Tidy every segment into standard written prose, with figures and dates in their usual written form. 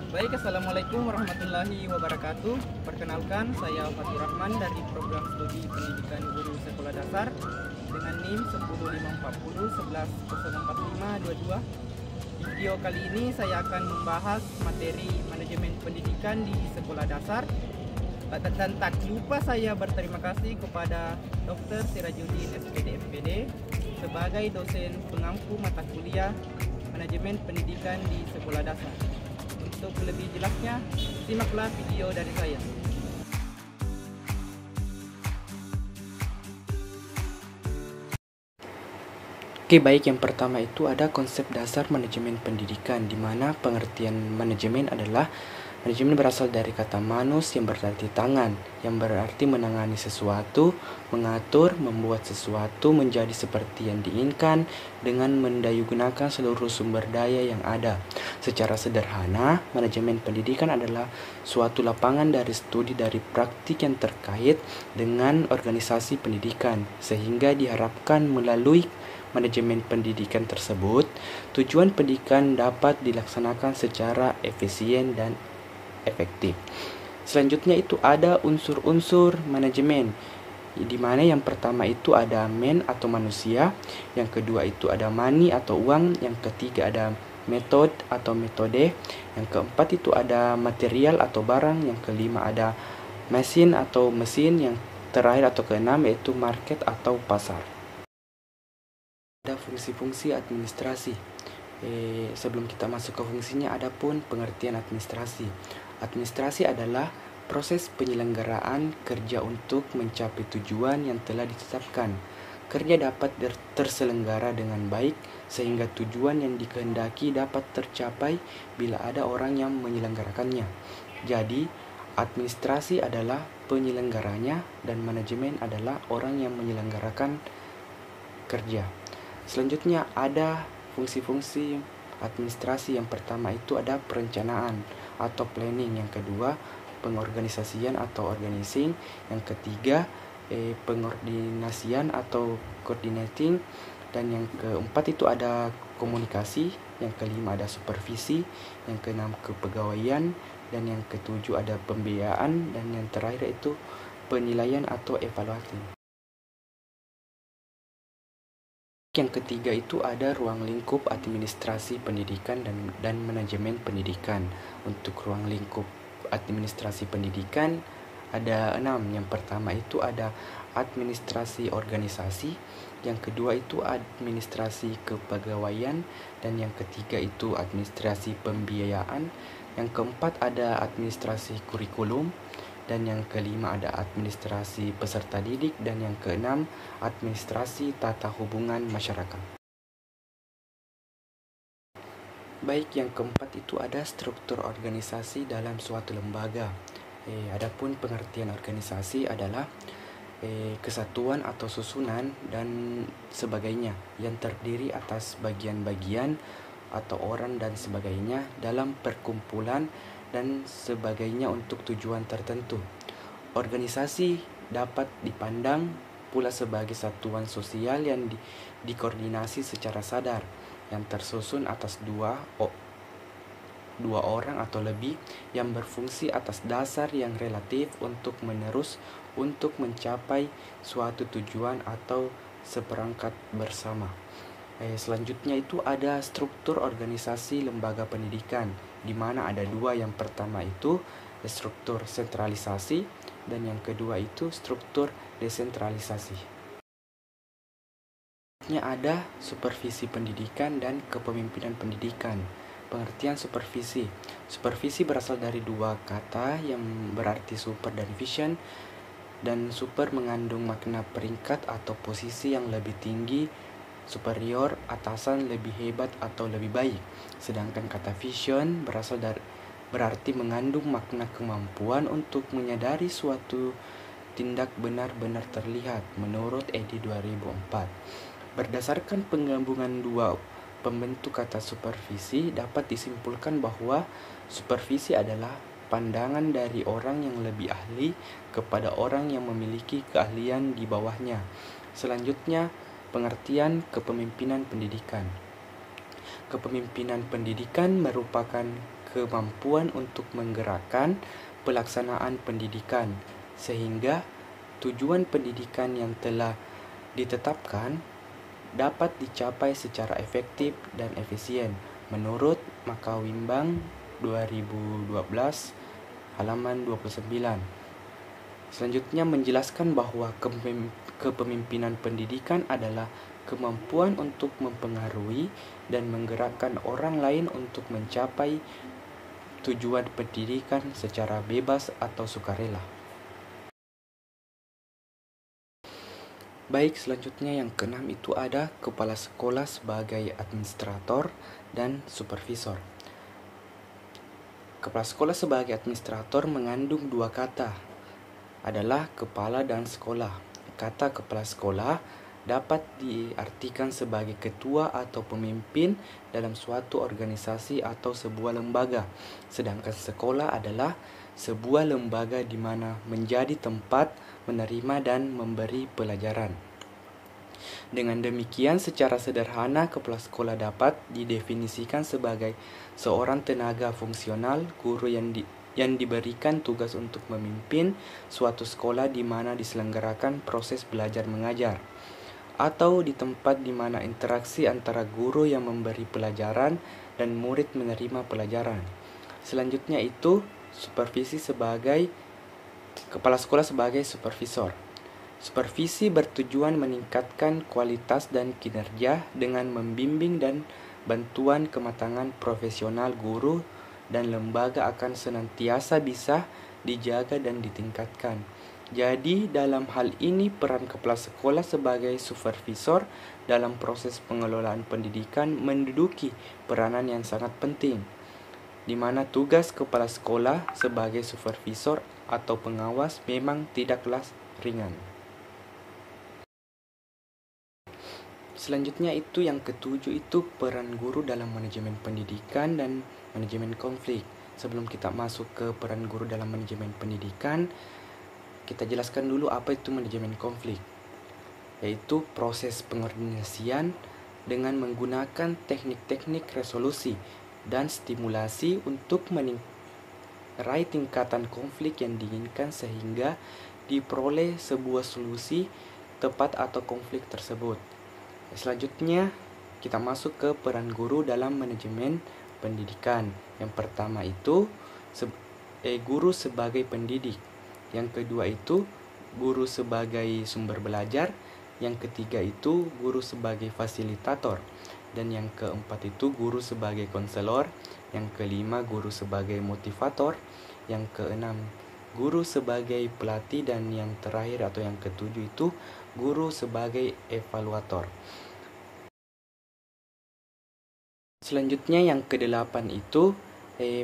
Baik, Assalamualaikum warahmatullahi wabarakatuh. Perkenalkan, saya Fatur Rahman dari program studi pendidikan guru sekolah dasar dengan NIM 1054011004522. Video kali ini saya akan membahas materi manajemen pendidikan di sekolah dasar. Dan tak lupa saya berterima kasih kepada Dr. Sirajuddin SPD sebagai dosen pengampu mata kuliah manajemen pendidikan di sekolah dasar. Untuk lebih jelasnya, simaklah video dari saya. Oke, baik, yang pertama itu ada konsep dasar manajemen pendidikan, di mana pengertian manajemen adalah manajemen berasal dari kata manus yang berarti tangan, yang berarti menangani sesuatu, mengatur, membuat sesuatu menjadi seperti yang diinginkan dengan mendayugunakan seluruh sumber daya yang ada. Secara sederhana, manajemen pendidikan adalah suatu lapangan dari studi dari praktik yang terkait dengan organisasi pendidikan, sehingga diharapkan melalui manajemen pendidikan tersebut, tujuan pendidikan dapat dilaksanakan secara efisien dan efektif. Selanjutnya itu ada unsur-unsur manajemen, di mana yang pertama itu ada man atau manusia, yang kedua itu ada money atau uang, yang ketiga ada method atau metode, yang keempat itu ada material atau barang, yang kelima ada machine atau mesin, yang terakhir atau keenam yaitu market atau pasar. Ada fungsi-fungsi administrasi. Sebelum kita masuk ke fungsinya, ada pun pengertian administrasi. Administrasi adalah proses penyelenggaraan kerja untuk mencapai tujuan yang telah ditetapkan. Kerja dapat terselenggara dengan baik sehingga tujuan yang dikehendaki dapat tercapai bila ada orang yang menyelenggarakannya. Jadi, administrasi adalah penyelenggaranya dan manajemen adalah orang yang menyelenggarakan kerja. Selanjutnya ada fungsi-fungsi administrasi. Yang pertama itu ada perencanaan atau planning, yang kedua pengorganisasian atau organizing, yang ketiga pengordinasian atau coordinating, dan yang keempat itu ada komunikasi, yang kelima ada supervisi, yang keenam kepegawaian, dan yang ketujuh ada pembiayaan, dan yang terakhir itu penilaian atau evaluasi. Yang ketiga itu ada ruang lingkup administrasi pendidikan dan manajemen pendidikan. Untuk ruang lingkup administrasi pendidikan ada 6. Yang pertama itu ada administrasi organisasi, yang kedua itu administrasi kepegawaian, dan yang ketiga itu administrasi pembiayaan, yang keempat ada administrasi kurikulum, dan yang kelima ada administrasi peserta didik, dan yang keenam administrasi tata hubungan masyarakat. Baik, yang keempat itu ada struktur organisasi dalam suatu lembaga. Adapun pengertian organisasi adalah kesatuan atau susunan dan sebagainya yang terdiri atas bagian-bagian atau orang dan sebagainya dalam perkumpulan dan sebagainya untuk tujuan tertentu. Organisasi dapat dipandang pula sebagai satuan sosial yang dikoordinasi secara sadar, yang tersusun atas dua orang atau lebih, yang berfungsi atas dasar yang relatif untuk menerus untuk mencapai suatu tujuan atau seperangkat bersama. Selanjutnya itu ada struktur organisasi lembaga pendidikan, di mana ada dua. Yang pertama itu struktur sentralisasi, dan yang kedua itu struktur desentralisasi. Selanjutnya ada supervisi pendidikan dan kepemimpinan pendidikan. Pengertian supervisi. Supervisi berasal dari dua kata yang berarti super dan vision, dan super mengandung makna peringkat atau posisi yang lebih tinggi, superior, atasan, lebih hebat atau lebih baik. Sedangkan kata vision berarti mengandung makna kemampuan untuk menyadari suatu tindak benar-benar terlihat menurut edi 2004. Berdasarkan penggabungan dua pembentuk kata supervisi, dapat disimpulkan bahwa supervisi adalah pandangan dari orang yang lebih ahli kepada orang yang memiliki keahlian di bawahnya. Selanjutnya, pengertian kepemimpinan pendidikan. Kepemimpinan pendidikan merupakan kemampuan untuk menggerakkan pelaksanaan pendidikan, sehingga tujuan pendidikan yang telah ditetapkan dapat dicapai secara efektif dan efisien menurut Makawimbang 2012 halaman 29. Selanjutnya menjelaskan bahwa kepemimpinan pendidikan adalah kemampuan untuk mempengaruhi dan menggerakkan orang lain untuk mencapai tujuan pendidikan secara bebas atau sukarela. Baik, selanjutnya yang keenam itu ada kepala sekolah sebagai administrator dan supervisor. Kepala sekolah sebagai administrator mengandung dua kata, adalah kepala dan sekolah. Kata kepala sekolah dapat diartikan sebagai ketua atau pemimpin dalam suatu organisasi atau sebuah lembaga, sedangkan sekolah adalah sebuah lembaga di mana menjadi tempat menerima dan memberi pelajaran. Dengan demikian, secara sederhana, kepala sekolah dapat didefinisikan sebagai seorang tenaga fungsional guru yang diberikan tugas untuk memimpin suatu sekolah di mana diselenggarakan proses belajar mengajar, atau di tempat di mana interaksi antara guru yang memberi pelajaran dan murid menerima pelajaran. Selanjutnya itu supervisi sebagai kepala sekolah sebagai supervisor. Supervisi bertujuan meningkatkan kualitas dan kinerja dengan membimbing dan bantuan kematangan profesional guru dan lembaga akan senantiasa bisa dijaga dan ditingkatkan. Jadi dalam hal ini peran kepala sekolah sebagai supervisor dalam proses pengelolaan pendidikan menduduki peranan yang sangat penting, di mana tugas kepala sekolah sebagai supervisor atau pengawas memang tidaklah ringan. Selanjutnya itu yang ketujuh itu peran guru dalam manajemen pendidikan dan manajemen konflik. Sebelum kita masuk ke peran guru dalam manajemen pendidikan, kita jelaskan dulu apa itu manajemen konflik, yaitu proses pengordinasian dengan menggunakan teknik-teknik resolusi dan stimulasi untuk meraih tingkatan konflik yang diinginkan sehingga diperoleh sebuah solusi tepat atau konflik tersebut. Selanjutnya kita masuk ke peran guru dalam manajemen pendidikan. Yang pertama itu guru sebagai pendidik. Yang kedua itu guru sebagai sumber belajar. Yang ketiga itu guru sebagai fasilitator. Dan yang keempat itu guru sebagai konselor. Yang kelima guru sebagai motivator. Yang keenam guru sebagai pelatih. Dan yang terakhir atau yang ketujuh itu guru sebagai evaluator. Selanjutnya yang kedelapan itu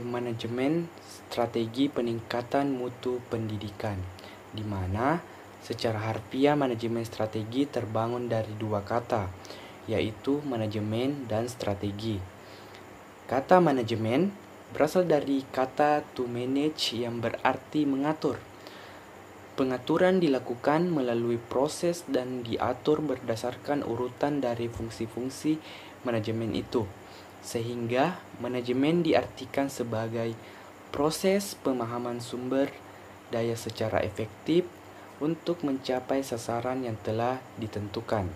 manajemen strategi peningkatan mutu pendidikan, di mana secara harfiah manajemen strategi terbangun dari dua kata, yaitu manajemen dan strategi. Kata manajemen berasal dari kata to manage yang berarti mengatur. Pengaturan dilakukan melalui proses dan diatur berdasarkan urutan dari fungsi-fungsi manajemen itu, sehingga manajemen diartikan sebagai proses pemahaman sumber daya secara efektif untuk mencapai sasaran yang telah ditentukan.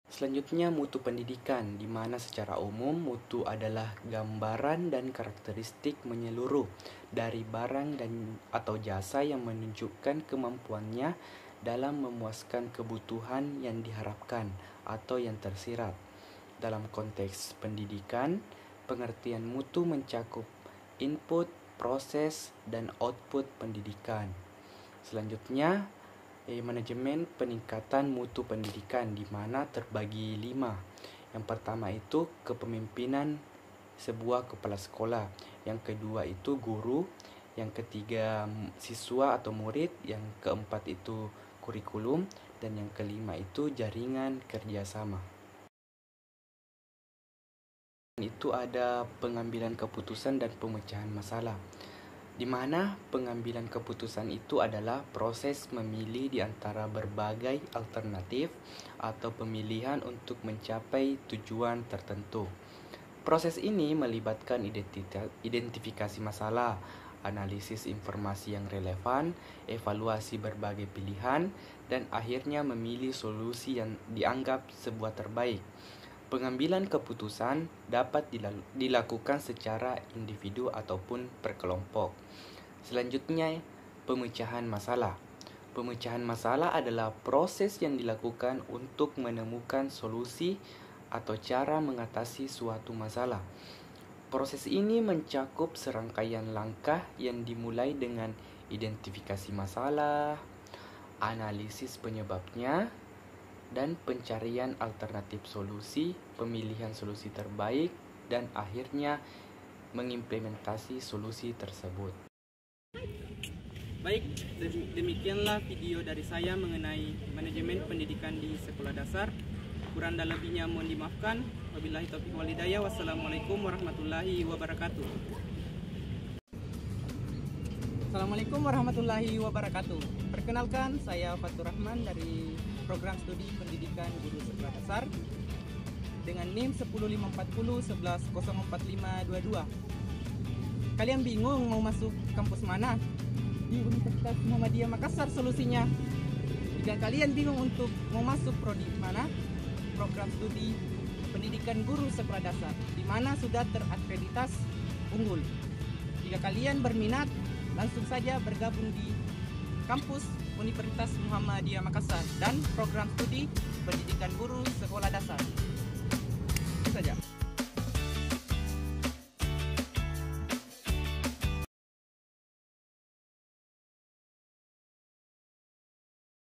Selanjutnya mutu pendidikan, di mana secara umum mutu adalah gambaran dan karakteristik menyeluruh dari barang dan atau jasa yang menunjukkan kemampuannya dalam memuaskan kebutuhan yang diharapkan atau yang tersirat. Dalam konteks pendidikan, pengertian mutu mencakup input, proses, dan output pendidikan. Selanjutnya, manajemen peningkatan mutu pendidikan, di mana terbagi 5. Yang pertama itu kepemimpinan sebuah kepala sekolah. Yang kedua itu guru. Yang ketiga siswa atau murid. Yang keempat itu kurikulum. Dan yang kelima itu jaringan kerjasama. Itu ada pengambilan keputusan dan pemecahan masalah, di mana pengambilan keputusan itu adalah proses memilih di antara berbagai alternatif atau pemilihan untuk mencapai tujuan tertentu. Proses ini melibatkan identifikasi masalah, analisis informasi yang relevan, evaluasi berbagai pilihan, dan akhirnya memilih solusi yang dianggap sebuah terbaik. Pengambilan keputusan dapat dilakukan secara individu ataupun berkelompok. Selanjutnya, pemecahan masalah. Pemecahan masalah adalah proses yang dilakukan untuk menemukan solusi atau cara mengatasi suatu masalah. Proses ini mencakup serangkaian langkah yang dimulai dengan identifikasi masalah, analisis penyebabnya, dan pencarian alternatif solusi, pemilihan solusi terbaik, dan akhirnya mengimplementasi solusi tersebut. Baik, demikianlah video dari saya mengenai manajemen pendidikan di sekolah dasar. Kurang dan lebihnya mohon dimaafkan. Wabillahi taufiq wal hidayah. Wassalamualaikum warahmatullahi wabarakatuh. Assalamualaikum warahmatullahi wabarakatuh. Perkenalkan, saya Fatur Rahman dari Program Studi Pendidikan Guru Sekolah Dasar dengan NIM 10540110452. Kalian bingung mau masuk kampus mana? Di Universitas Muhammadiyah Makassar solusinya. Jika kalian bingung untuk mau masuk prodi mana, program studi pendidikan guru sekolah dasar, di mana sudah terakreditasi unggul. Jika kalian berminat, langsung saja bergabung di kampus Universitas Muhammadiyah Makassar dan program studi pendidikan guru sekolah dasar. Itu saja.